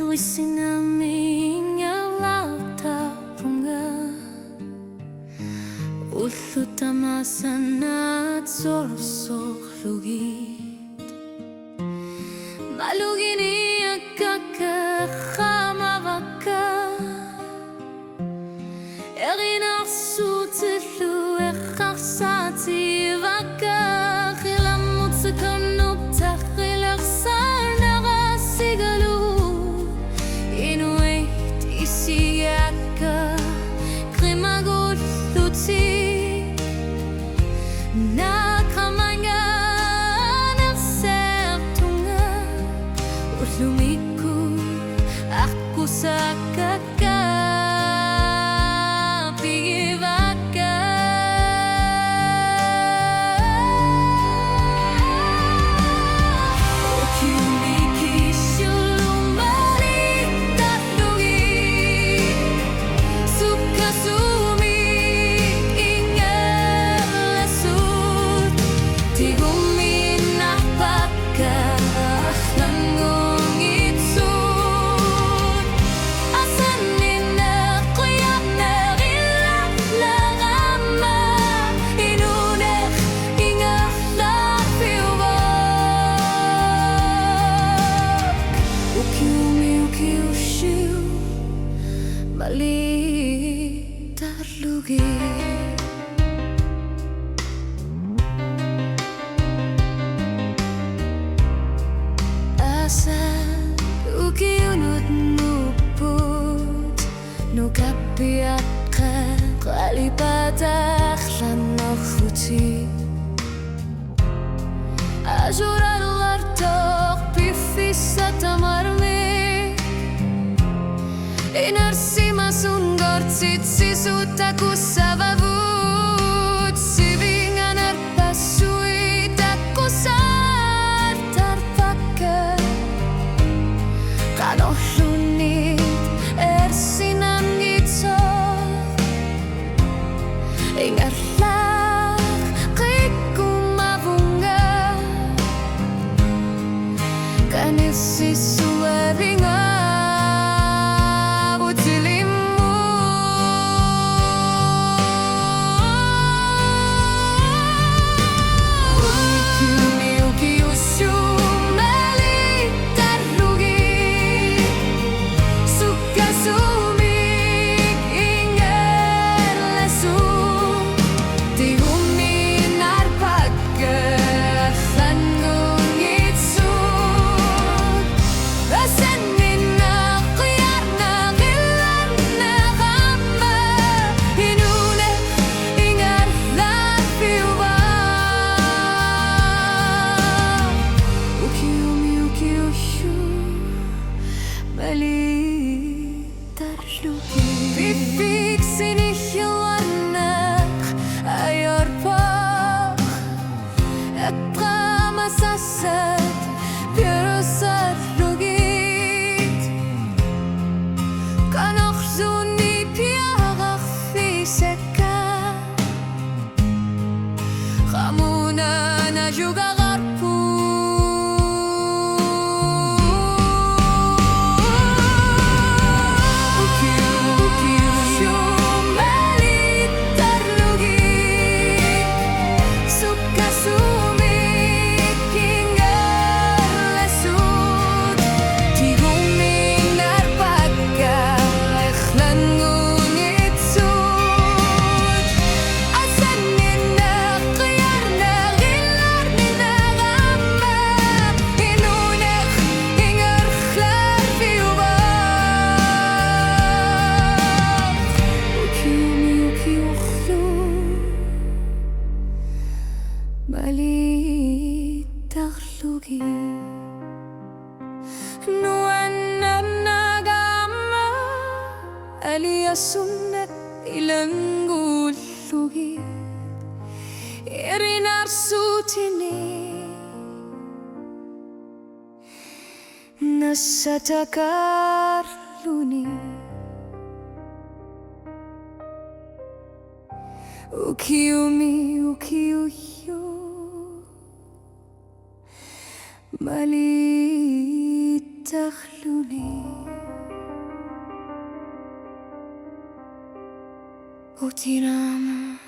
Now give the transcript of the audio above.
Wishing I mean your love tapunga Ulutama sanat sorso lugit Malugini akaka khamavaka Erina sutlu ekharsati vaka Khilamut sakanu takhil arsana rasigalu Inuit isiaka krimagut luti Nakamanga nersertunga Utlumiku aku sakaka Ukiunut nuput Nukapiat ka Kalipatak lanokhuti Ajurar lartok Pifisa tamarmi Inersima sungor Tsitsi sutaku savavut Sivingan arpasui Taku sartarpaka Kanohlunit ersinan gitso Ingatlah kikumavunga Kanisi suaringa Butilimu Ukimi ukiushu Bifik sini hilanak ayar pak Ekra masasat Pirusat lugit Kanok zuni piarach fiseka Khamuna na juga Bali takhlugi Nuanna nagama Aliya sunnat ilangullugi Irinar sutini Nasatakarluni Ukiumi ukiuyo Bali takhlugi potiramo.